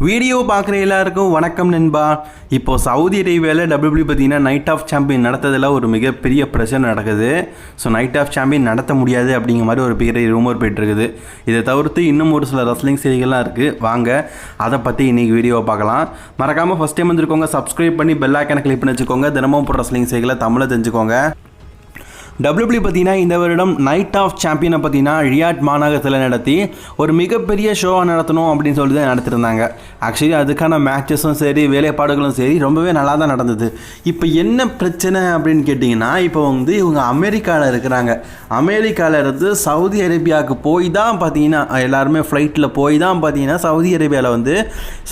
Video பார்க்குற எல்லாருக்கும் வணக்கம் நண்பா. இப்போது சவுதி அரேபியாவில் டபிள்யூபிள்யூ பார்த்தீங்கன்னா நைட் ஆஃப் சாம்பியன் நடத்ததில் ஒரு மிகப்பெரிய பிரச்சனை நடக்குது. ஸோ நைட் ஆஃப் சாம்பியன் நடத்த முடியாது அப்படிங்கிற மாதிரி ஒரு பெரிய ரூமர் போய்ட்டுருக்குது. இதை தவிர்த்து இன்னும் ஒரு சில ரெஸ்லிங் செய்திகள்லாம் இருக்குது. வாங்க அதை பற்றி இன்றைக்கி வீடியோவை பார்க்கலாம். மறக்காமல் ஃபஸ்ட் டைம் வந்துருக்கோங்க, சப்ஸ்கிரைப் பண்ணி பெல் ஐக்கானை கிளிக் பண்ணி வச்சுக்கோங்க. தினமும் போகிற ரெஸ்லிங் செய்திகளை தமிழில் தெரிஞ்சுக்கோங்க. டபிள்யூபிள்யூ பார்த்தீங்கன்னா இந்த வருடம் நைட் ஆஃப் சாம்பியனை பார்த்தீங்கன்னா ரியாட் மாநகரத்தில் நடத்தி ஒரு மிகப்பெரிய ஷோவை நடத்தணும் அப்படின்னு சொல்லி தான் நடத்திருந்தாங்க. ஆக்சுவலி அதுக்கான மேட்சஸும் சரி, வேலைப்பாடுகளும் சரி ரொம்பவே நல்லா தான் நடந்தது. இப்போ என்ன பிரச்சனை அப்படின்னு கேட்டிங்கன்னா, இப்போ இவங்க அமெரிக்காவில் இருக்கிறாங்க. அமெரிக்காவில் இருந்து சவுதி அரேபியாவுக்கு போய் தான் பார்த்தீங்கன்னா எல்லாருமே ஃப்ளைட்டில் போய் தான் பார்த்தீங்கன்னா சவுதி அரேபியாவில்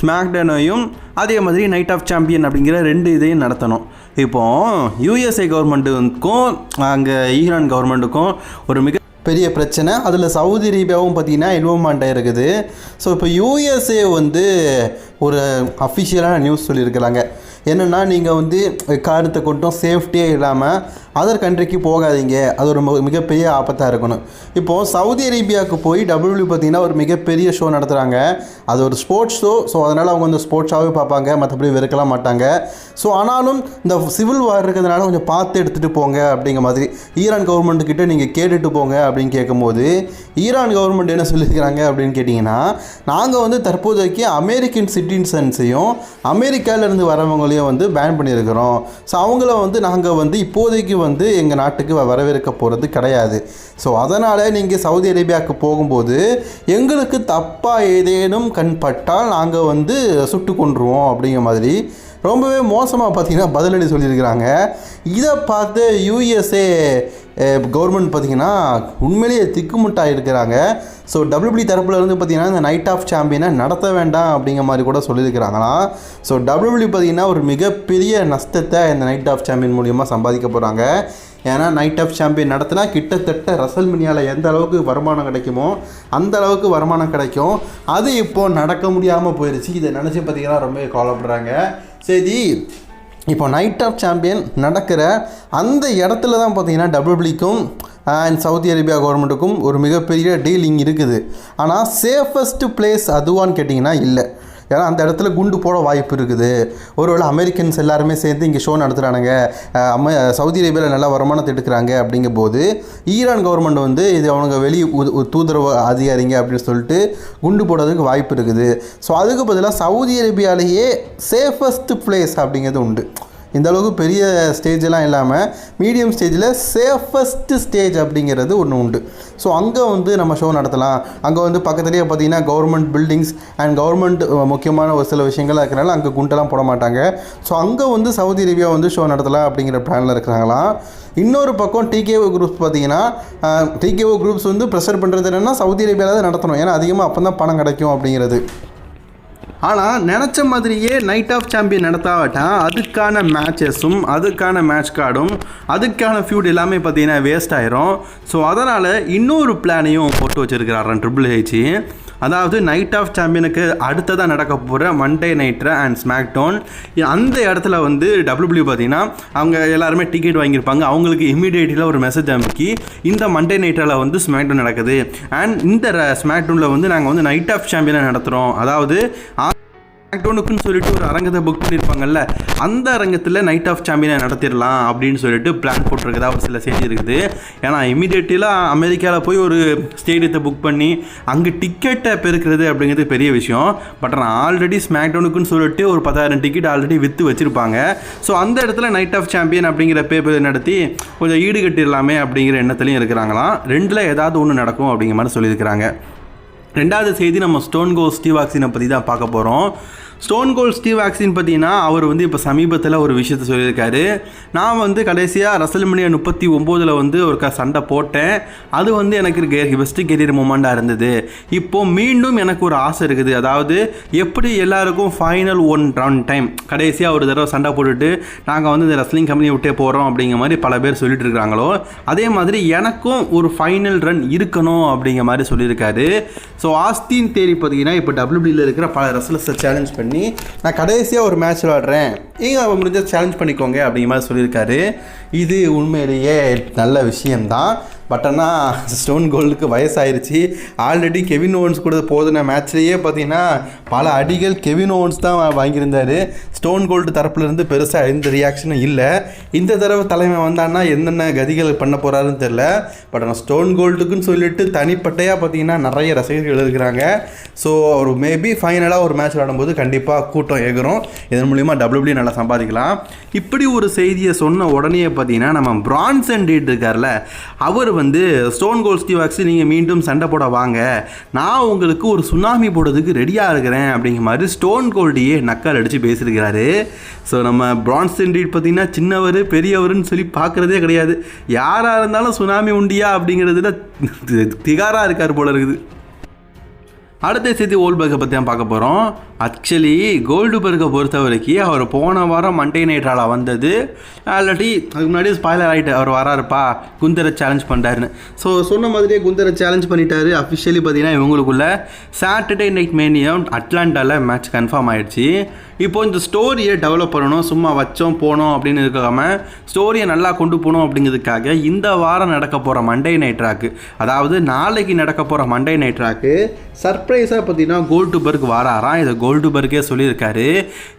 ஸ்மாக்டவுனையும் அதே மாதிரி நைட் ஆஃப் சாம்பியன் அப்படிங்கிற ரெண்டு இதையும் நடத்தணும். இப்போது யூஎஸ்ஏ கவர்மெண்ட்டுக்கும் அங்கே ஈரான் கவர்மெண்ட்டுக்கும் ஒரு பெரிய பிரச்சனை. அதில் சவுதி அரேபியாவும் பார்த்திங்கன்னா இன்வால்வ்மெண்ட் இருக்குது. ஸோ இப்போ யூஎஸ்ஏ ஒரு அஃபிஷியலான நியூஸ் சொல்லியிருக்கிறாங்க. என்னென்னா, நீங்கள் காரணத்தை கொண்டும் சேஃப்டியே இல்லாமல் அதர் கண்ட்ரிக்கு போகாதீங்க, அது ஒரு மிகப்பெரிய ஆபத்தாக இருக்கணும். இப்போது சவுதி அரேபியாவுக்கு போய் டபிள்யூபிள்யூ பார்த்திங்கன்னா ஒரு மிகப்பெரிய ஷோ நடத்துகிறாங்க. அது ஒரு ஸ்போர்ட்ஸ் ஷோ. ஸோ அதனால் அவங்க ஸ்போர்ட்ஸாகவே பார்ப்பாங்க, மற்றபடி வெறுக்கலாம் மாட்டாங்க. ஸோ ஆனாலும் இந்த சிவில் வார் இருக்கிறதுனால கொஞ்சம் பார்த்து எடுத்துகிட்டு போங்க அப்படிங்கிற மாதிரி ஈரான் கவர்மெண்ட்டுக்கிட்ட நீங்கள் கேட்டுட்டு போங்க அப்படின்னு கேட்கும்போது, ஈரான் கவர்மெண்ட் என்ன சொல்லியிருக்கிறாங்க அப்படின்னு கேட்டிங்கன்னா, நாங்கள் தற்போதைக்கு அமெரிக்கன் சிட்டிசன்ஸையும் அமெரிக்காவிலேருந்து வரவங்களையும் பேன் பண்ணியிருக்கிறோம். ஸோ அவங்கள நாங்கள் இப்போதைக்கு எங்கள் நாட்டுக்கு வரவேற்க போகிறது கிடையாது. ஸோ அதனால் நீங்கள் சவுதி அரேபியாவுக்கு போகும்போது எங்களுக்கு தப்பாக ஏதேனும் கண்பட்டால் நாங்கள் சுட்டு கொண்டுருவோம் அப்படிங்கிற மாதிரி ரொம்பவே மோசமாக பார்த்தீங்கன்னா பதிலடி சொல்லியிருக்கிறாங்க. இதை பார்த்து யூஎஸ்ஏ கவர்மெண்ட் பார்த்திங்கன்னா உண்மையிலேயே திக்குமுட்டாக இருக்கிறாங்க. ஸோ டபிள்யூபிள்யூ தரப்பில் பார்த்திங்கன்னா இந்த நைட் ஆஃப் சாம்பியனை நடத்த வேண்டாம் அப்படிங்கிற மாதிரி கூட சொல்லியிருக்கிறாங்களாம். ஸோ டபிள்யூபிள்யூ பார்த்திங்கன்னா ஒரு மிகப்பெரிய நஷ்டத்தை இந்த நைட் ஆஃப் சாம்பியன் மூலியமாக சம்பாதிக்க போகிறாங்க. ஏன்னா நைட் ஆஃப் சாம்பியன் நடத்தினா கிட்டத்தட்ட ரெசல்மேனியாவில் எந்த அளவுக்கு வருமானம் கிடைக்குமோ அந்த அளவுக்கு வருமானம் கிடைக்கும். அது இப்போது நடக்க முடியாமல் போயிடுச்சு. இதை நினச்சி பார்த்திங்கன்னா ரொம்ப கவலைப்படுறாங்க. சரி, இப்போ நைட் ஆஃப் சாம்பியன் நடக்கிற அந்த இடத்துல தான் பார்த்திங்கன்னா டபிள்யூபிள்யூக்கும் அண்ட் சவுதி அரேபியா கவர்மெண்ட்டுக்கும் ஒரு மிகப்பெரிய டீலிங் இருக்குது. ஆனால் சேஃபஸ்ட்டு பிளேஸ் அதுவான்னு கேட்டிங்கன்னா இல்லை. ஏன்னா அந்த இடத்துல குண்டு போட வாய்ப்பு இருக்குது. ஒருவேளை அமெரிக்கன்ஸ் எல்லாருமே சேர்ந்து இங்கே ஷோ நடத்துகிறானுங்க, சவுதி அரேபியாவில் நல்லா வருமானத்தை எடுக்கிறாங்க அப்படிங்கும்போது ஈரான் கவர்மெண்ட் இது அவங்க வெளி தூதரவு அதிகாரிங்க அப்படின்னு சொல்லிட்டு குண்டு போடுறதுக்கு வாய்ப்பு இருக்குது. ஸோ அதுக்கு பதிலாக சவுதி அரேபியாவிலேயே சேஃபஸ்ட்டு பிளேஸ் அப்படிங்கிறது உண்டு. இந்த அளவுக்கு பெரிய ஸ்டேஜெலாம் இல்லாமல் மீடியம் ஸ்டேஜில் சேஃபஸ்ட்டு ஸ்டேஜ் அப்படிங்கிறது ஒன்று உண்டு. ஸோ அங்கே நம்ம ஷோ நடத்தலாம். அங்கே பக்கத்துலேயே பார்த்திங்கன்னா கவர்மெண்ட் பில்டிங்ஸ் அண்ட் கவர்மெண்ட் முக்கியமான ஒரு சில விஷயங்கள்லாம் இருக்கிறனால அங்கே குண்டெல்லாம் போட மாட்டாங்க. ஸோ அங்கே சவுதி அரேபியா ஷோ நடத்தலாம் அப்படிங்கிற பிளானில் இருக்கிறாங்களாம். இன்னொரு பக்கம் டிகேஓ குரூப்ஸ் பார்த்திங்கன்னா டிகேஓ குரூப்ஸ் ப்ரெஷர் பண்ணுறது என்னென்னா சவுதி அரேபியாவில் தான் நடத்தணும். ஏன்னா அதிகமாக அப்போ தான் பணம் கிடைக்கும் அப்படிங்கிறது. ஆனால் நினச்ச மாதிரியே நைட் ஆஃப் சாம்பியன் நடத்தாவிட்டால் அதுக்கான மேட்சஸும் அதுக்கான மேட்ச் கார்டும் அதுக்கான ஃபியூட் எல்லாமே பார்த்தீங்கன்னா வேஸ்ட் ஆயிரும். ஸோ அதனால் இன்னொரு பிளானையும் போட்டு வச்சுருக்கிறாரான் ட்ரிபிள் ஹெச். அதாவது நைட் ஆஃப் சாம்பியனுக்கு அடுத்ததாக நடக்க போகிற மண்டே நைட்ரு அண்ட் ஸ்மாக் டவுன் அந்த இடத்துல டபிள்யூபிள்யூ பார்த்திங்கன்னா அவங்க எல்லாருமே டிக்கெட் வாங்கியிருப்பாங்க. அவங்களுக்கு இமீடியேட்டில் ஒரு மெசேஜ் அனுப்பி இந்த மண்டே நைட்டில் ஸ்மாக் டவுன் நடக்குது அண்ட் இந்த ஸ்மாக் டவுனில் நாங்கள் நைட் ஆஃப் சாம்பியனை நடத்துகிறோம். அதாவது ஸ்மாக்டவுனுக்குன்னு சொல்லிட்டு ஒரு அரங்கத்தை புக் பண்ணியிருப்பாங்கல்ல, அந்த அரங்கத்தில் நைட் ஆஃப் சாம்பியனை நடத்திடலாம் அப்படின்னு சொல்லிட்டு பிளான் போட்டிருக்குதா ஒரு சில செய்தி இருக்குது. ஏன்னா இமீடியட்டிலாக அமெரிக்காவில் போய் ஒரு ஸ்டேடியத்தை புக் பண்ணி அங்கே டிக்கெட்டை பெருக்கிறது அப்படிங்கிறது பெரிய விஷயம். பட் ஆனால் ஆல்ரெடி ஸ்மாக்டவுனுக்குன்னு சொல்லிட்டு ஒரு 10,000 டிக்கெட் ஆல்ரெடி விற்று வச்சுருப்பாங்க. ஸோ அந்த இடத்துல நைட் ஆஃப் சாம்பியன் அப்படிங்கிற பேப்பர் நடத்தி கொஞ்சம் ஈடு கட்டிடலாமே அப்படிங்கிற எண்ணத்துலையும் இருக்கிறாங்களாம். ரெண்டில் ஏதாவது ஒன்று நடக்கும் அப்படிங்கிற மாதிரி சொல்லியிருக்கிறாங்க. ரெண்டாவது செய்தி, நம்ம ஸ்டோன் கோல்ட் ஸ்டீவ் ஆக்ஸினை பற்றி தான் பார்க்க போகிறோம். ஸ்டோன் கோல்ட் ஸ்டீவ் ஆக்ஸின் பார்த்தீங்கன்னா அவர் இப்போ சமீபத்தில் ஒரு விஷயத்த சொல்லியிருக்காரு. நான் கடைசியாக ரெசல்மேனியா 39 ஒரு சண்டை போட்டேன். அது எனக்கு பெஸ்ட்டு கெரியர் மூமெண்ட்டாக இருந்தது. இப்போது மீண்டும் எனக்கு ஒரு ஆசை இருக்குது. அதாவது எப்படி எல்லாருக்கும் ஃபைனல் ரன் டைம் கடைசியாக ஒரு தடவை சண்டை போட்டுட்டு நாங்கள் இந்த ரெஸ்லிங் கம்பெனி விட்டே போகிறோம் அப்படிங்கிற மாதிரி பல பேர் சொல்லிட்டு இருக்கிறாங்களோ, அதே மாதிரி எனக்கும் ஒரு ஃபைனல் ரன் இருக்கணும் அப்படிங்கிற மாதிரி சொல்லியிருக்காரு. ஸோ ஆஸ்டின் தேரி பார்த்தீங்கன்னா இப்போ டபிள்யூபிள்யூவில் இருக்கிற பல ரெஸ்லர்ஸை சேலஞ்ச் பண்ணி நான் கடைசியாக ஒரு மேட்ச் விளாடுறேன், நீங்கள் முடிஞ்ச சேலஞ்ச் பண்ணிக்கோங்க அப்படிங்கிற மாதிரி சொல்லியிருக்காரு. இது உண்மையிலேயே நல்ல விஷயம்தான். பட் ஆனால் ஸ்டோன் கோல்டுக்கு வயசாயிருச்சு. ஆல்ரெடி கெவின் ஓவன்ஸ் கூட போதுன மேட்ச்லேயே பார்த்தீங்கன்னா பல அடிகள் கெவின் ஓவன்ஸ் தான் வாங்கியிருந்தார். ஸ்டோன் கோல்டு தரப்புலேருந்து பெருசாக எந்த ரியாக்ஷனும் இல்லை. இந்த தடவை தலைமை வந்தான்னா என்னென்ன கதிகள் பண்ண போகிறாருன்னு தெரில. பட் ஆனால் ஸ்டோன் கோல்டுக்குன்னு சொல்லிட்டு தனிப்பட்டையாக பார்த்தீங்கன்னா நிறைய ரசிகர்கள் இருக்கிறாங்க. ஸோ ஒரு மேபி ஃபைனலாக ஒரு மேட்ச் விளையாடும்போது கண்டிப்பாக கூட்டம் ஏகுறோம். இதன் மூலிமா WWE நல்லா சம்பாதிக்கலாம். இப்படி ஒரு செய்தியை சொன்ன உடனே பார்த்தீங்கன்னா நம்ம பிரான்சன் ரீட் இருக்கார்ல, அவர் வந்து ஸ்டோன் கோல்ட் ஸ்டீவ் ஆக்ஸ் நீங்கள் மீண்டும் சண்டை போட வாங்க, நான் உங்களுக்கு ஒரு சுனாமி போடுறதுக்கு ரெடியாக இருக்கிறேன் அப்படிங்கிற மாதிரி ஸ்டோன் கோல்டையே நக்கால் அடித்து பேசியிருக்கிறாரு. ஸோ நம்ம பிரான்சன் ரீட் பார்த்தீங்கன்னா சின்னவர் பெரியவர்னு சொல்லி பார்க்குறதே கிடையாது. யாராக இருந்தாலும் சுனாமி உண்டியா அப்படிங்கிறதுல திகாராக இருக்கார் போல இருக்குது. அடுத்த செய்தி கோல்ட்பர்கை பற்றி தான் பார்க்க போகிறோம். ஆக்சுவலி கோல்ட்பர்கை பொறுத்த வரைக்கும் அவர் போன வாரம் மண்டே நைட் ரால வந்தது. ஆல்ரெடி அதுக்கு முன்னாடி ஸ்பாய்லர் ஆகிட்டு அவர் வராருப்பா குந்தரை சேலஞ்ச் பண்ணுறாருன்னு. ஸோ சொன்ன மாதிரியே குந்தரை சேலஞ்ச் பண்ணிட்டாரு. அஃபிஷியலி பார்த்தீங்கன்னா இவங்களுக்குள்ள சாட்டர்டே நைட் மேனியா அட்லாண்டாவில் மேட்ச் கன்ஃபார்ம் ஆகிடுச்சு. இப்போது இந்த ஸ்டோரியை டெவலப் பண்ணணும், சும்மா வச்சோம் போனோம் அப்படின்னு இருக்காம ஸ்டோரியை நல்லா கொண்டு போகணும் அப்படிங்கிறதுக்காக இந்த வாரம் நடக்க போகிற மண்டே நைட் ராக்கு, அதாவது நாளைக்கு நடக்க போகிற மண்டே நைட் ராக்கு சர்ப்ரைஸாக பார்த்தீங்கன்னா கோல்ட்பர்க் வராராம். இதை கோல்ட்பர்க்கே சொல்லியிருக்காரு.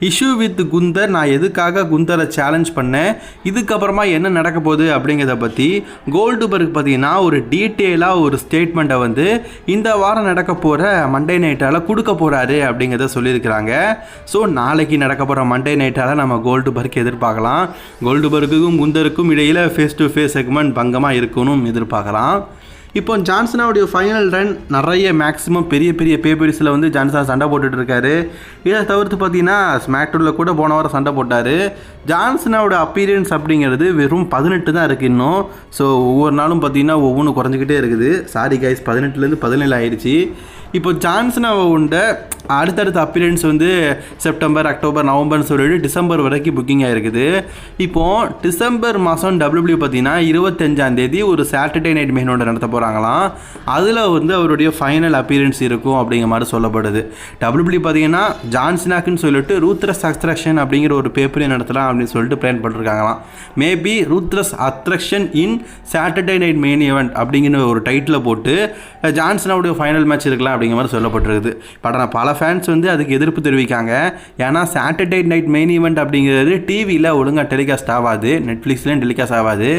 இஷ்யூ வித் குந்தர், நான் எதுக்காக குந்தரை சேலஞ்ச் பண்ணேன், இதுக்கப்புறமா என்ன நடக்க போகுது அப்படிங்கிறத பற்றி கோல்ட்பர்க் பார்த்தீங்கன்னா ஒரு டீட்டெயிலாக ஒரு ஸ்டேட்மெண்ட்டை வந்து இந்த வாரம் நடக்க போகிற மண்டே நைட்டால் கொடுக்க போகிறாரு அப்படிங்கிறத சொல்லியிருக்கிறாங்க. ஸோ நாளைக்கு நடக்க போகிற மண்டே நைட்டால் நம்ம கோல்ட்பர்க் எதிர்பார்க்கலாம். கோல்ட்பர்க்குக்கும் குந்தருக்கும் இடையில் ஃபேஸ் டு ஃபேஸ் செக்மெண்ட் பங்கமாக இருக்கணும் எதிர்பார்க்கலாம். இப்போ ஜான்சனாவுடைய ஃபைனல் ரன் நிறைய மேக்ஸிமம் பெரிய பெரிய பேப்பரிஸில் வந்து ஜான்சனா சண்டை போட்டுட்டு இருக்காரு. இதை தவிர்த்து பார்த்தீங்கன்னா ஸ்மாக்டவுனில் கூட போன வாரம் சண்டை போட்டார். ஜான்சனாவோட அப்பீரியன்ஸ் அப்படிங்கிறது வெறும் 18 தான் இருக்குது இன்னும். ஸோ ஒவ்வொரு நாளும் பார்த்தீங்கன்னா ஒவ்வொன்றும் குறைஞ்சிக்கிட்டே இருக்குது. சாரி கைஸ், 18லேருந்து 17 ஆயிடுச்சு. இப்போ ஜான்சனாவை உண்ட அடுத்தடுத்த அப்பீரியன்ஸ் வந்து செப்டம்பர், அக்டோபர், நவம்பர்னு சொல்லிட்டு டிசம்பர் வரைக்கும் புக்கிங் ஆகிருக்குது. இப்போது டிசம்பர் மாதம் WWE பார்த்தீங்கன்னா 25ஆம் தேதி ஒரு சாட்டர்டே நைட் மெயினோட நடத்த போகிறாங்களாம். அதில் வந்து அவருடைய ஃபைனல் அப்பீரியன்ஸ் இருக்கும் அப்படிங்கிற மாதிரி சொல்லப்படுது. WWE பார்த்தீங்கன்னா ஜான்சனாக்குன்னு சொல்லிட்டு ரூத்ரஸ் அட்ராக்ஷன் அப்படிங்கிற ஒரு பேப்பரையும் நடத்தலாம் அப்படின்னு சொல்லிட்டு பிளான் பண்ணிருக்காங்களாம். மேபி ரூத்ரஸ் attraction in Saturday night main event அப்படிங்கிற ஒரு டைட்டில் போட்டு ஜான்சனாவுடைய ஃபைனல் மேட்ச் இருக்கலாம் அப்படிங்கிற மாதிரி சொல்லப்பட்டிருக்குது. பட் ஆனால் பல ஃபேன்ஸ் வந்து அதுக்கு எதிர்ப்பு தெரிவிக்காங்க. ஏன்னா சாட்டர்டே நைட் மெயின் ஈவெண்ட் அப்படிங்கிறது டிவியில் ஒழுங்காக டெலிகாஸ்ட் ஆகாது, நெட்ஃப்ளிக்ஸ்லேயும் டெலிகாஸ்ட் ஆகாது.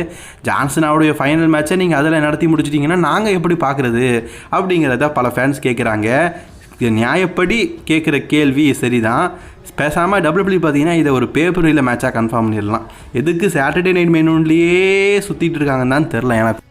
ஜான்சனாவுடைய ஃபைனல் மேட்சை நீங்கள் அதில் நடத்தி முடிச்சிட்டிங்கன்னா நாங்கள் எப்படி பார்க்குறது அப்படிங்கிறத பல ஃபேன்ஸ் கேட்குறாங்க. நியாயப்படி கேட்குற கேள்வி சரிதான். பேசாமல் WWE பார்த்தீங்கன்னா இதை ஒரு பேப்பரில் மேட்சாக கன்ஃபார்ம் பண்ணிடலாம். எதுக்கு சாட்டர்டே நைட் மெயின்லேயே சுற்றிட்டு இருக்காங்கன்னு தான் தெரில எனக்கு.